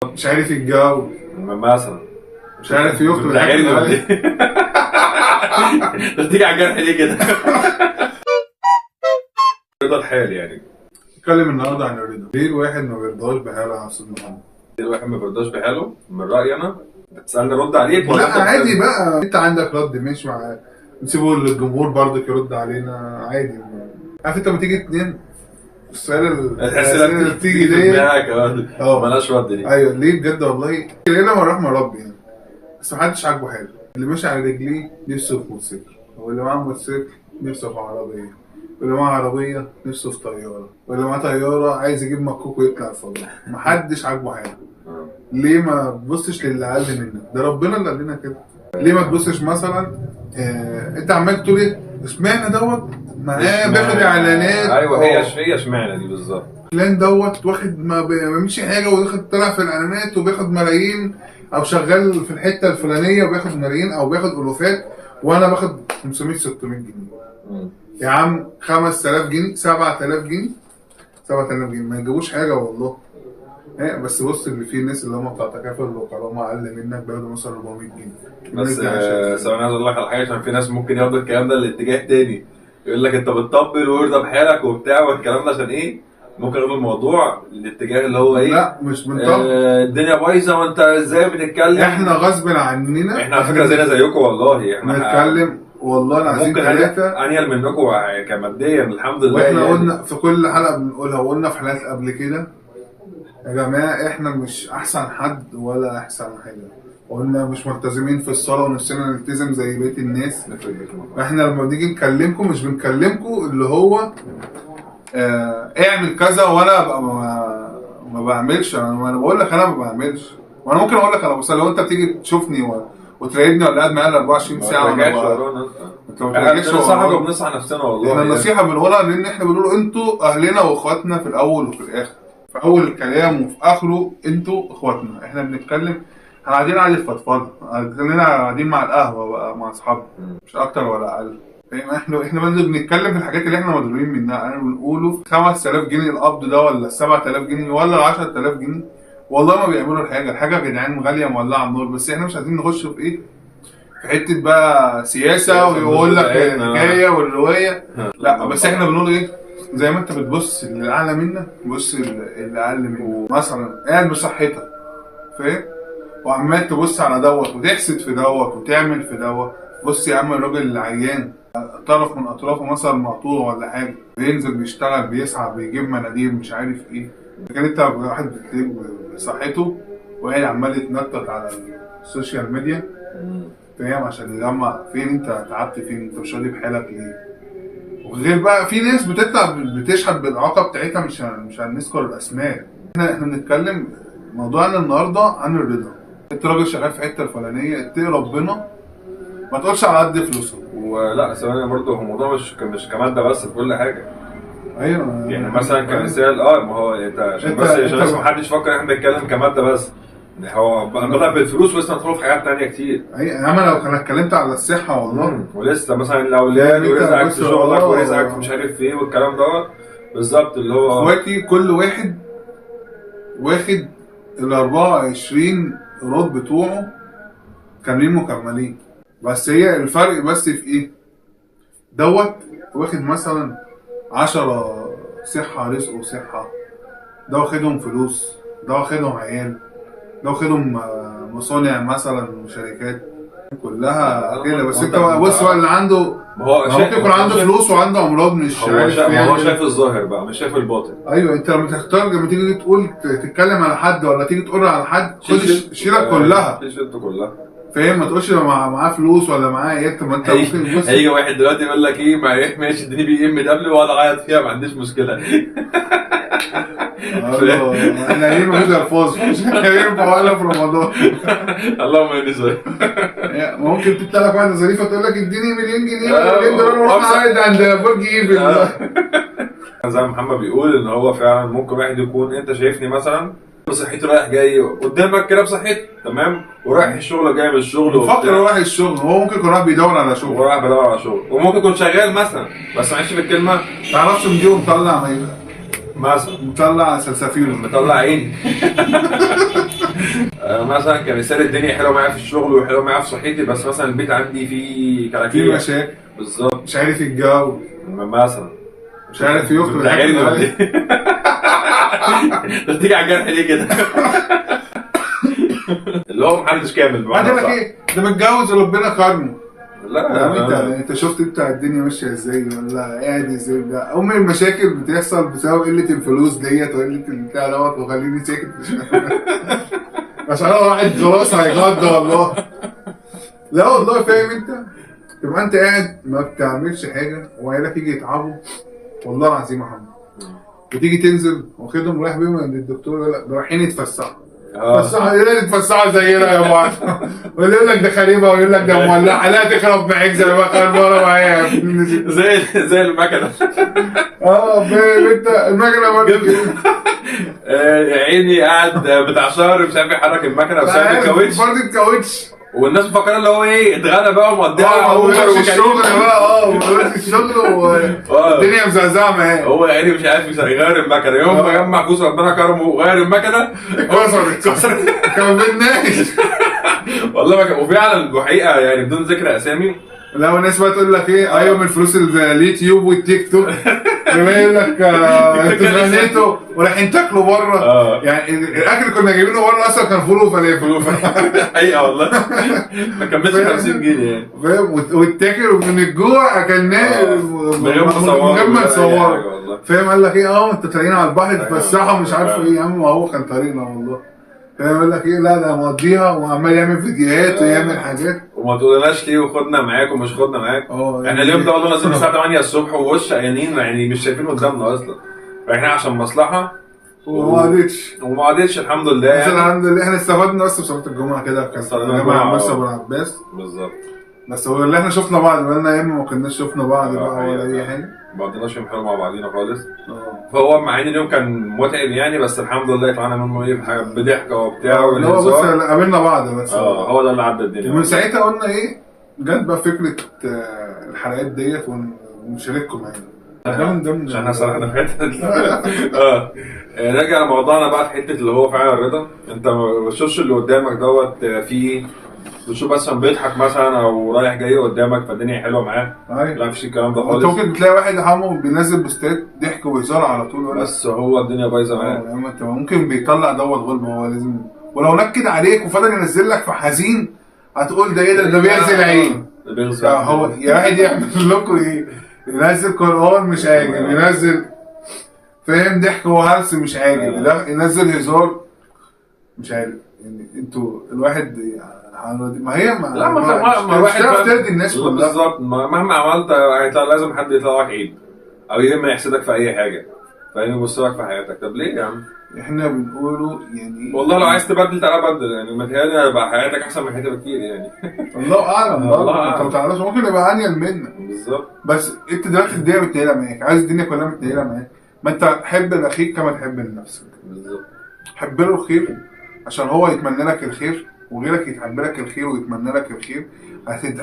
مش عارف يتجوز مثلا مش عارف يخطب ده غير ولا ايه؟ ده تيجي على الجرح ليه كده؟ رضا الحال يعني. نتكلم النهارده عن الرضا. ليه الواحد ما بيرضاش بحاله يا استاذ محمد؟ ليه الواحد ما بيرضاش بحاله؟ من رأيي انا بتسألني رد عليك ولا لا انت عادي بتسألني؟ بقى، انت عندك رد ماشي مع نسيبه للجمهور برضك يرد علينا عادي. عارف انت لما تيجي اتنين السؤال تحس الأسئلة انك اللي بتيجي في دي دماغك مالهاش رد دي. ايوه ليه بجد والله كلنا من رحمة ربي يعني. بس محدش عاجبه حاجه. اللي ماشي على رجليه نفسه في موتوسيكل، واللي معاه موتوسيكل نفسه في عربيه، واللي معاه عربيه نفسه في طياره، واللي معاه طياره عايز يجيب مكوك ويطلع الفضاء. محدش عاجبه حاجه. ليه ما تبصش للي اقل منك؟ ده ربنا اللي قال لنا كده. ليه ما تبصش مثلا انت عمال تقول ايه اشمعنى دوت معاه بياخد اعلانات؟ ايوه هي اشمعنى دي بالظبط. فلان دوت واخد ما بيعملش حاجه واخد طلع في الاعلانات وبياخد ملايين، او شغال في الحته الفلانيه وبياخد ملايين او بياخد الوفات، وانا باخد 500 600 جنيه. يا عم 5000 جنيه 7000 جنيه 7000 جنيه ما يجيبوش حاجه والله. بس بص اللي فيه الناس اللي هم بتوع تكافل وكرامه اقل منك بياخدوا مثلا 400 جنيه. بس انا عايز اقول لك على حاجه، عشان في ناس ممكن ياخدوا الكلام ده لاتجاه تاني، يقول لك انت بتطبل وارضى بحالك وبتاع والكلام ده عشان ايه؟ ممكن ياخدوا الموضوع الاتجاه اللي هو ايه؟ لا مش بنطبل. الدنيا بايظه وانت ازاي بنتكلم؟ احنا غصب عننا، احنا على فكره زينا زيكم والله. احنا بنتكلم والله العظيم ممكن ثلاثه انيل منكم كماديا الحمد لله. واحنا يعني قلنا في كل حلقه بنقولها وقلنا في حلقات قبل كده يا جماعه احنا مش احسن حد ولا احسن حاجه. قلنا مش ملتزمين في الصلاه ونفسنا نلتزم زي بقيه الناس. احنا لما بنيجي نكلمكم مش بنكلمكم اللي هو اعمل كذا وانا ابقى ما بعملش. انا بقول لك انا ما بعملش، وانا ممكن اقول لك انا بس لو انت بتيجي تشوفني وتراقبني ولا قاعد معايا 24 ساعه ما ترجعش ورانا. انت ما ترجعش ورانا وبنصحى نفسنا والله. احنا النصيحه بنقولها لان احنا بنقول انتوا اهلنا واخواتنا في الاول وفي الاخر، في اول الكلام وفي اخره انتوا اخواتنا. احنا بنتكلم احنا قاعدين قاعده فضفضه، كلنا قاعدين مع القهوه بقى مع اصحابنا مش اكتر ولا اقل. فاهم؟ احنا بنتكلم في الحاجات اللي احنا مضروبين منها. انا بنقوله 5000 جنيه القبض ده ولا 7000 جنيه ولا 10000 جنيه والله ما بيعملوا الحاجه يا جدعان غاليه مولعه النور. بس احنا مش عايزين نخش في ايه، في حته بقى سياسه ويقول لك الحكايه والروايه. لا بس احنا بنقول ايه، زي ما انت بتبص اللي اعلى منك بص اللي اقل منك. مثلا قاعد بصحتك فاهم، وعمال تبص على دوت وتحسد في دوت وتعمل في دوت. بص يا عم الراجل اللي عيان طرف من اطرافه مثلا مقطوع ولا حاجه بينزل بيشتغل بيسعى بيجيب مناديل مش عارف ايه. لكن انت واحد بتلاقيه بصحته وقاعد عمال يتنطط على السوشيال ميديا فاهم عشان يجمع فين انت تعبت فين، انت مش راضي بحالك ليه. وغير بقى في ناس بتطلع بتشهد بالاعاقه بتاعتها، مش هنذكر الاسماء. احنا بنتكلم موضوعنا النهارده عن الرضا. انت راجل شغال في حته الفلانيه اتقي ربنا ما تقولش على قد فلوسك. ولا ثواني برضه هو الموضوع مش كماده بس في كل حاجه. ايوه يعني مثلا كمثال ما هو انت عشان بس محدش يفكر احنا بنتكلم كماده بس. هو بقى بالفلوس بس ندخل في حاجات تانية كتير. ايوه انا لو كان اتكلمت على الصحه والله ولسه مثلا لو ورزقك في شغلك ورزقك في مش عارف ايه والكلام دوت بالظبط اللي هو اخواتي كل واحد واخد ال 24 قراط بتوعه كاملين مكملين. بس هي الفرق بس في ايه، دوت واخد مثلا 10 صحه رزق وصحه، ده واخدهم فلوس، ده واخدهم عيال، ده واخدهم مصانع مثلا وشركات كلها كده. بس انت بص بقى اللي عنده ممكن يكون عنده فلوس وعنده امراض مش عارف هو شايف الظاهر بقى مش شايف الباطن. ايوه انت لما تختار لما تيجي تقول تتكلم على حد ولا تيجي تقول على حد خد الشيله كلها فاهم. ما تقولش معاه فلوس ولا معاه ايه. ما انت ممكن بص هيجي واحد دلوقتي يقول لك ايه ماشي اديني بي ام دبليو واقعد اعيط فيها ما عنديش مشكله. احنا ليه مفيش الفاظ مش هينفع ولا في رمضان. اللهم اني سوري. ممكن تطلع لك واحده ظريفه تقول لك اديني مليون جنيه ولا مليون دولار واروح قاعد عند برج ايفل. زي ما محمد بيقول ان هو فعلا ممكن واحد يكون انت شايفني مثلا بصحتي رايح جاي قدامك كده بصحتي تمام ورايح الشغل جاي من الشغل وفكر رايح الشغل هو ممكن يكون رايح بيدور على شغل ورايح بيدور على شغل وممكن يكون شغال مثلا بس معلش بالكلمه تعرفش مديره مطلع مثلا مطلع سلسفيل مطلع عيني. مثلا كمثال الدنيا حلوه معايا في الشغل وحلوه معايا في صحتي، بس مثلا البيت عندي فيه في كراكيب. مشاكل، بالظبط. مش عارف يتجوز، مثلا مش عارف يخرج. بتعجبني ولا ايه؟ انت بتيجي على الجرح ليه كده؟ اللي هو محدش كامل بمعنى بعدين لك صح. ايه؟ ده متجوز وربنا كرمه. لا يا عم انت شفت انت الدنيا ماشيه ازاي ولا قاعد ازاي؟ ده ام المشاكل بتحصل بسبب قله الفلوس ديت وقله البتاع دوت، وخليني ساكت عشان انا واحد خلاص هيغض والله. لا والله فاهم انت؟ تبقى انت قاعد ما بتعملش حاجه وعيالك يجي يتعبوا، والله العظيم يا محمد، وتيجي تنزل واخدهم رايح بيهم عند الدكتور يقول لك رايحين يتفسحوا. يتفسحوا ايه؟ يتفسحوا زينا يا بعض. واللي يقول لك ده خريبه ويقول لك ده مولعه، لا تخرب معاك زي ما خربانه معايا. زي المكنه. فاهم انت المكنه برضه يا عيني قاعد بتاع شهر مش عارف يحرك المكنه بسبب الكاوتش، برضه الكاوتش، والناس مفكره اللي هو ايه اتغنى بقى ومقضيها اوبر وكريم. الشغل بقى، ومدرس الشغل والدنيا مزعزعه معاه. هو يا عيني مش عارف يغير المكنه، يوم ما جمع فلوس ربنا كرمه وغير المكنه اتكسرت. كان بالناس والله ما كان. وفعلا وحقيقه يعني بدون ذكر اسامي، لو الناس بقى تقول لك ايه ايوه من فلوس اليوتيوب والتيك توك، يقول لك انتوا غنيتوا ورايحين تاكلوا بره. يعني الاكل كنا جايبينه بره اصلا كان فول وفلافل. حقيقه والله ما كملش 50 جنيه يعني. فاهم؟ واتاكل من الجوع اكلناه من غير ما نصور. فاهم؟ قال لك ايه انتوا طالعين على البحر تتفسحوا مش عارف ايه. يا عم ما هو كان طريقنا والله. فاهم؟ يقول لك ايه لا ده مقضيها وعمال يعمل فيديوهات ويعمل حاجات. وما تقولناش ليه وخدنا معاك ومش خدنا معاك. احنا اليوم ده والله نازلين الساعه 8 الصبح ووش عيانين يعني مش شايفين قدامنا اصلا، رايحين عشان مصلحه وما قضيتش الحمد لله يعني. الحمد لله احنا استفدنا بس بصلاه الجمعه كده، كان الجامعه عمال ابو العباس بالظبط. بس هو اللي احنا شفنا بعض بقالنا ايام ما كناش شفنا بعض بقى ولا اي حاجه، ما قضيناش يوم حلو مع بعضينا خالص. فهو مع ان اليوم كان متعب يعني، بس الحمد لله طلعنا منه ايه بضحكه وبتاع هو بس قابلنا بعض بس. هو ده اللي عدى الدنيا. من ساعتها قلنا ايه جت بقى فكره الحلقات ديت ونشارككم معانا. ده من ضمن عشان احنا سرحنا في حته. راجع لموضوعنا بقى في حته اللي هو فعلا الرضا. انت ما بتشوفش اللي قدامك دوت فيه، بتشوف مثلا بيضحك مثلا او رايح جاي قدامك فالدنيا حلوه معاه. لا مفيش الكلام ده خالص. انت ممكن تلاقي واحد يا حمو بينزل بوستات ضحك وهزار على طول بس هو الدنيا بايظه معاه. انت ممكن بيطلع دوت غلب، هو لازم ولو نكد عليك وفضل ينزل لك في حزين هتقول ده ايه ده بيغزل عين. هو يا واحد يعمل لكم ايه؟ ينزل قرآن مش عاجب، ينزل فاهم ضحك وهلس مش عاجب، لا ينزل هزار مش عارف. يعني انتوا الواحد ما هي لا ما الواحد ترضي الناس كلها بالظبط. مهما عملت هيطلع لازم حد يطلع لك عيب او يا يحسدك في اي حاجه فاهم يبص لك في حياتك. طب ليه يا عم؟ احنا بنقوله يعني والله لو عايز تبدل تعالى بدل يعني، متهيألي هيبقى حياتك احسن من حياتي بكتير يعني. الله اعلم برضه انت ما تعرفش، ممكن يبقى انيل منك بالظبط. بس انت دلوقتي الدنيا متنيله معاك، عايز الدنيا كلها متنيله معاك، ما انت حب لاخيك كما تحب لنفسك. بالظبط. حب له الخير عشان هو يتمنى لك الخير وغيرك يتحب لك الخير ويتمنى لك الخير.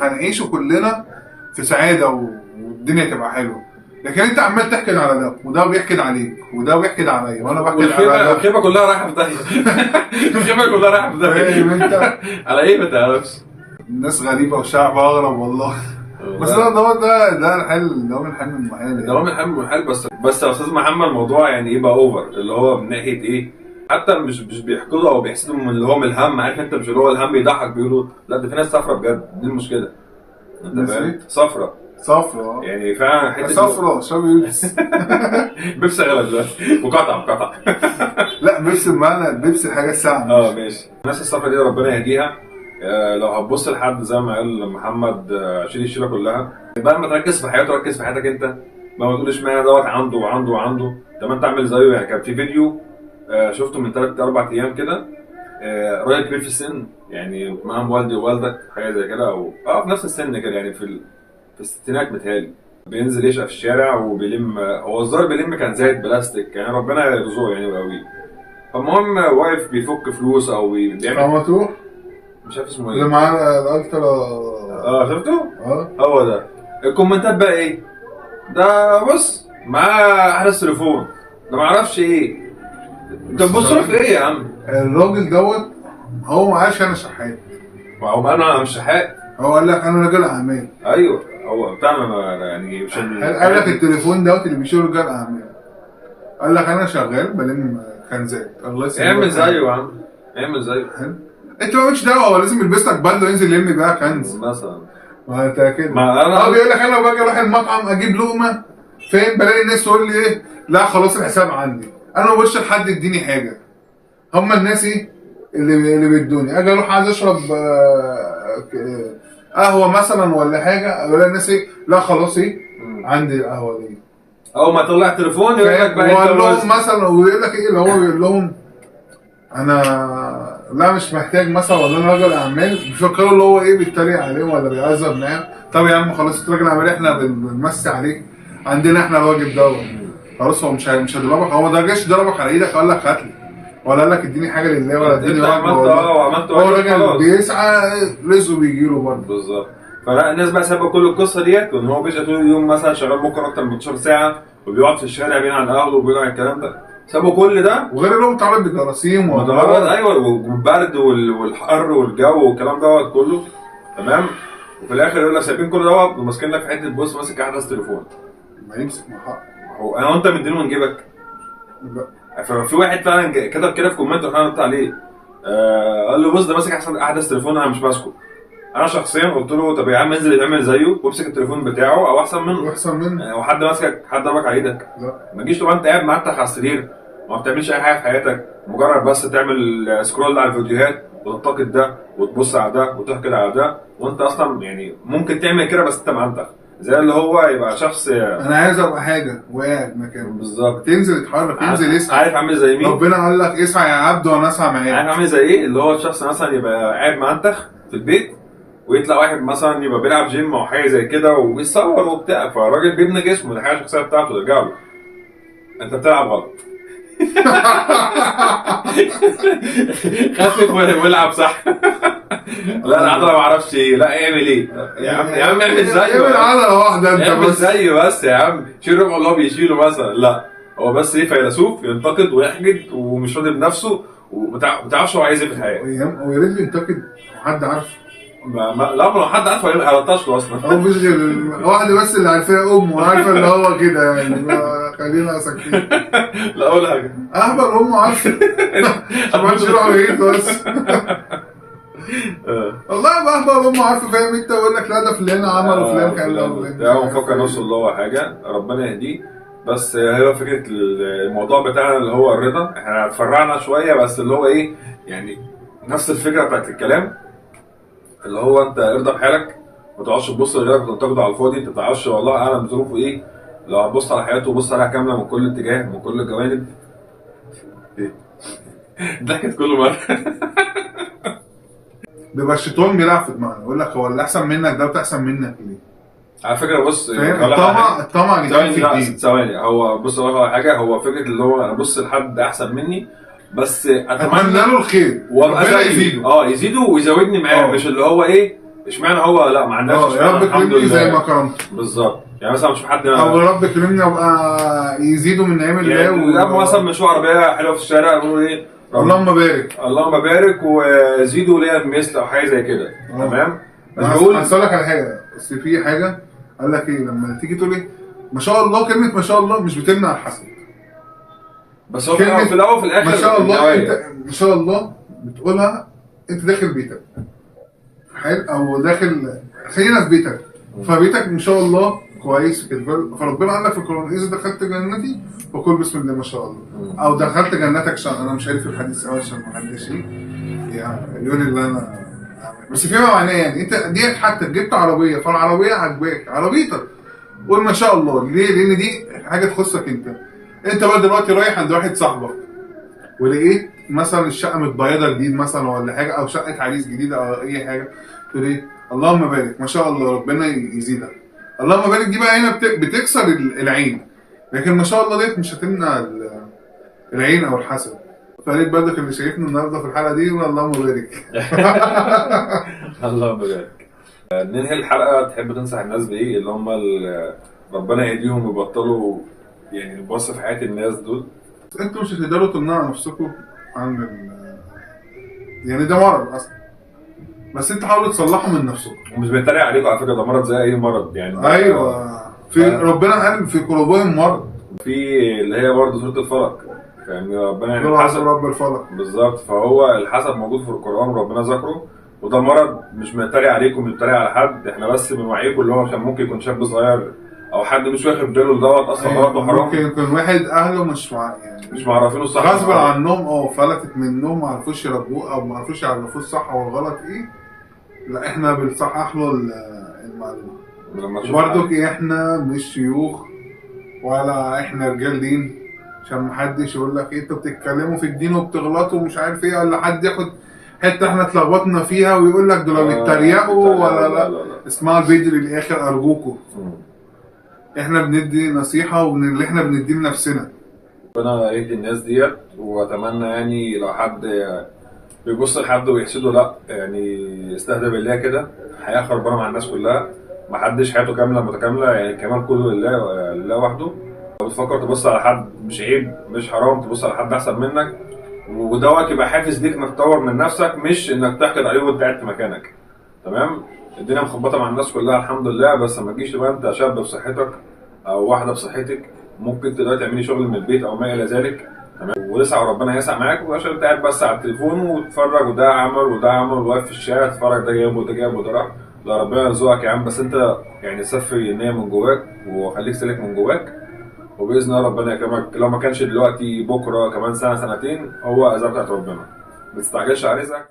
هنعيشه كلنا في سعاده والدنيا تبقى حلوه. لكن انت عمال تحكد على ده وده بيحكد عليك وده بيحكد عليا وانا بحكد على ده. الخيبه كلها رايحه في داهيه. الخيبه كلها رايحه في داهيه. فاهم انت على ايه ما تعرفش. الناس غريبه وشعب اغرب والله. بس ده الحل، ده من حل من المحال. ده من حل من المحال. بس يا استاذ محمد الموضوع يعني ايه بقى اوفر اللي هو من ناحيه ايه؟ حتى مش بيحقدوا او بيحسدوا من اللي هو من الهم. عارف انت مش اللي هو الهم بيضحك بيقولوا لا ده في ناس صفرة بجد. دي المشكله. انت فاهم؟ صفرة يعني فعلا حته صفرة شباب يبس. بيبسي غلط دلوقتي وقطع. لا بيبسي بمعنى بيبسي حاجه ساعه. ماشي. الناس الصفرة دي ربنا يهديها. لو هتبص لحد زي ما قال محمد شيل الشيله كلها بقى، ما تركز في حياته ركز في حياتك انت. ما تقولش ما دوت عنده وعنده. طب ما انت اعمل زيه. يعني كان في فيديو شفته من 3-4 ايام كده، راجل كبير في السن يعني معاهم والدي ووالدك حاجه زي كده او في نفس السن كده يعني في الستينات متهيألي. بينزل يشقى في الشارع وبيلم، هو الظاهر بيلم كان زيت بلاستيك يعني ربنا يرزقه يعني ويقويه. فالمهم واقف بيفك فلوس او بيعمل مطروح مش عارف اسمه ايه اللي معاه الالترا. شفته؟ هو ده. الكومنتات بقى ايه؟ ده بص معاه احدث تليفون، ده معرفش ايه. انت بتبص له في ايه يا عم؟ الراجل دوت هو ما قالش انا شحات، هو قال انا مش شحات. هو قال لك انا راجل اعمال. ايوه هو بتاعنا يعني مش قال لك التليفون دوت اللي بيشيله رجال اعمال. قال لك انا شغال بلم كنزات. الله يسلمك. اعمل زيه يا عم، اعمل زيه. انت مالكش دعوه، هو لازم يلبس لك بدله وينزل يلم بيها كنز مثلا. ما انت كده. ما انا هو بيقول لك انا باجي اروح المطعم اجيب لقمه، فين بلاقي الناس تقول لي ايه، لا خلاص الحساب عندي. انا ما بقولش لحد اديني حاجه، هم الناس ايه اللي بيدوني. اجي اروح عايز اشرب قهوه مثلا ولا حاجه، الاقي الناس ايه، لا خلاص ايه عندي القهوه دي. اول ما طلع تليفون يقول لك بقى وقال لهم مثلا، ويقول لك ايه اللي هو بيقول لهم انا لا مش محتاج مثلا، ولا انا راجل اعمال. بيفكروا اللي هو ايه بيتريق عليهم ولا بيعذب معاهم. طب يا عم خلاص انت راجل اعمال، احنا بنمسي عليك، عندنا احنا الواجب دوت. خلاص هو مش هيضربك، هو ما جاش ضربك على ايدك قال لك هات لي، ولا قال لك اديني حاجه لله، ولا اديني واجب. عملت هو راجل بيسعى رزقه بيجي له برضه. بالظبط. فلا الناس بقى سابقه كل القصه ديت، وان هو بيشقى طول اليوم مثلا شغال ممكن اكتر من 12 ساعه، وبيقعد في الشارع بين عن اهله وبين عن الكلام ده. سابوا كل ده، وغير اللي هو متعرض للجراثيم ومتعرض ايوه والبرد والحر والجو والكلام دوت كله. تمام. وفي الاخر يقول لك سايبين كل دوت وماسكين لك في حته بص ماسك احدث تليفون. ما يمسك مع حق. هو انا وانت مدينه من جيبك؟ لا. ففي واحد فعلا كتب كده في كومنت واحنا نقطع عليه. قال له بص ده ماسك احدث تليفون انا مش ماسكه. انا شخصيا قلت له طب يا عم انزل اعمل زيه وامسك التليفون بتاعه او احسن منه. احسن منه. وحد ماسكك حد ضربك على ايدك؟ لا. ما تجيش تبقى انت قاعد معتخ على السرير وما بتعملش اي حاجه في حياتك، مجرد بس تعمل سكرول على الفيديوهات وتنتقد ده وتبص على ده وتحقد على ده، وانت اصلا يعني ممكن تعمل كده بس انت معتخ. زي اللي هو يبقى شخص انا عايز ابقى حاجه وقاعد مكانه. بالظبط. تنزل تتحرك، ينزل يسعى. عارف عامل زي مين؟ ربنا قال لك اسعى يا عبد وانا اسعى معاك. عارف عامل زي ايه؟ اللي هو الشخص مثلا يبقى قاعد معتخ في البيت ويطلع واحد مثلا يبقى بيلعب جيم او حاجه زي كده وبيصور وبتاع، فالراجل بيبني جسمه، دي حاجه شخصيه بتاعته ترجع له. انت بتلعب غلط. خفف والعب صح. لا العضله ما اعرفش ايه، لا اعمل ايه يا عم، يا عم اعمل زيه. اعمل عضله واحده انت اعمل بس. زيه بس يا عم، شيل ربع اللي هو بيشيله مثلا. لا هو بس ايه فيلسوف ينتقد ويحقد ومش راضي بنفسه وما تعرفش هو عايز ايه في الحياه. ويا ريت ينتقد حد عارف. لا ما حد عارفه هيلطش له اصلا. هو مفيش غير واحده بس اللي عارفاها امه، وعارفه اللي هو كده يعني. خلينا ساكتين. لا اقول حاجه اهبل امه عارفه. ما تشيلوا على بس. والله بهبل امه عارفه، فاهم انت؟ يقول لك لا ده فلان عمل وفلان كان ده هو مفكر نفسه اللي هو حاجه، ربنا يهديه. بس هي فكره الموضوع بتاعنا اللي هو الرضا، احنا اتفرعنا شويه بس اللي هو ايه يعني نفس الفكره بتاعت الكلام، اللي هو انت ارضى بحالك ما تقعدش تبص لغيرك وتنتقده على الفاضي. انت ما تعرفش والله اعلم بظروفه ايه، لو هتبص على حياته وبص عليها كامله من كل اتجاه من كل الجوانب. ايه ضحكت كل مره. بيبقى الشيطان بيلعب في دماغنا، يقول لك هو اللي احسن منك ده احسن منك ليه؟ على فكره بص فاهم الطمع جدا في الدين. ثواني هو بص على حاجه، هو فكره اللي هو انا ابص لحد احسن مني بس اتمنى له الخير وابقى يزيده يزيده ويزودني معاه، مش اللي هو ايه اشمعنى هو لا ما عندناش يا رب كرمني زي ما كرمت. بالظبط. يعني مثلا مش حد او يا رب كرمني ابقى يزيده من نعم الله. يعني مثلا مشوا عربيه حلوه في الشارع يقولوا ايه اللهم بارك اللهم بارك وزيدوا ليا بمثل او حاجه زي كده. تمام. بس بقول هسألك على حاجه، بس في حاجه قال لك ايه لما تيجي تقول ايه ما شاء الله، كلمه ما شاء الله مش بتمنع الحسد، بس هو في الاول وفي الاخر ما شاء الله انت ما شاء الله بتقولها انت داخل بيتك حلو، او داخل خلينا في بيتك، فبيتك ما شاء الله كويس كده، فربنا قال لك في القران اذا دخلت جنتي فقل بسم الله ما شاء الله، او دخلت جنتك انا مش عارف الحديث قوي عشان ما حدش يعني يقول اللي انا بس فيما معناه يعني انت ديت حتى جبت عربيه فالعربيه عجباك عربيتك قول ما شاء الله. ليه؟ لان دي حاجه تخصك انت بقى دلوقتي رايح عند واحد صاحبك ولقيت مثلا الشقه متبيضه جديد مثلا ولا حاجه، او شقه عريس جديده او اي حاجه، تقول ايه اللهم بارك ما شاء الله ربنا يزيدك. اللهم بارك دي بقى هنا بتكسر العين، لكن ما شاء الله ديت مش هتمنع العين او الحسد. فقالت برضك اللي شايفنا النهارده في الحلقه دي اللهم بارك. اللهم بارك. ننهي الحلقه تحب تنصح الناس بايه اللي هم ربنا يهديهم ويبطلوا يعني يبصوا في حياه الناس دول؟ انتوا مش هتقدروا تمنعوا نفسكم عن يعني ده مرض اصلا، بس انت حاولوا تصلحه من نفسكم. ومش بيتريق عليكم على فكره، ده مرض زي اي مرض يعني. ايوه، في ربنا قال في قلوبهم مرض. في اللي هي برضه سوره الفلق، يعني ربنا يعني دول الحسد. رب الفلق. بالظبط، فهو الحسد موجود في القران وربنا ذكره، وده مرض مش بنتريق عليكم، مش بنتريق على حد، احنا بس بنوعيكم اللي هو عشان ممكن يكون شاب صغير او حد مش واخد باله دوت اصلا غلط وحرام. ممكن يكون واحد اهله مش يعني مش معرفينه الصح غصب عنهم او فلتت منهم، ما عرفوش يربوه او ما عرفوش يعرفوه الصح والغلط ايه. لا احنا بنصحح له المعلومه. برضك احنا مش شيوخ ولا احنا رجال دين عشان محدش يقول لك ايه انتوا بتتكلموا في الدين وبتغلطوا ومش عارف ايه، ولا حد ياخد حته احنا اتلخبطنا فيها ويقول لك دول بيتريقوا ولا لا. اسمعوا الفيديو للاخر ارجوكم. احنا بندي نصيحه واللي احنا بنديه لنفسنا. ربنا يهدي الناس ديت، واتمنى يعني لو حد بيبص لحد ويحسده، لا يعني يستهدى بالله كده، الحياه خربانه مع الناس كلها، محدش حياته كامله متكامله، يعني الكمال كله لله، لله وحده. لو بتفكر تبص على حد مش عيب مش حرام تبص على حد احسن منك، ودوت يبقى حافز ليك انك تطور من نفسك، مش انك تحقد عليه وانت قاعد في مكانك. تمام. الدنيا مخبطه مع الناس كلها الحمد لله، بس ما تجيش تبقى انت شاب بصحتك او واحده بصحتك ممكن تقدري تعملي شغل من البيت او ما الى ذلك. تمام. واسعى وربنا يسعى معاك، وعشان انت قاعد بس على التليفون وتتفرج وده عمل وده عمل وواقف في الشارع تتفرج ده جاب وده جاب وده راح. لا ربنا يرزقك يا عم، بس انت يعني صفي النية من جواك وخليك سالك من جواك، وباذن الله ربنا يكرمك. لو ما كانش دلوقتي بكره كمان سنه سنتين، هو ارزاق بتاعت ربنا، ما تستعجلش على رزقك.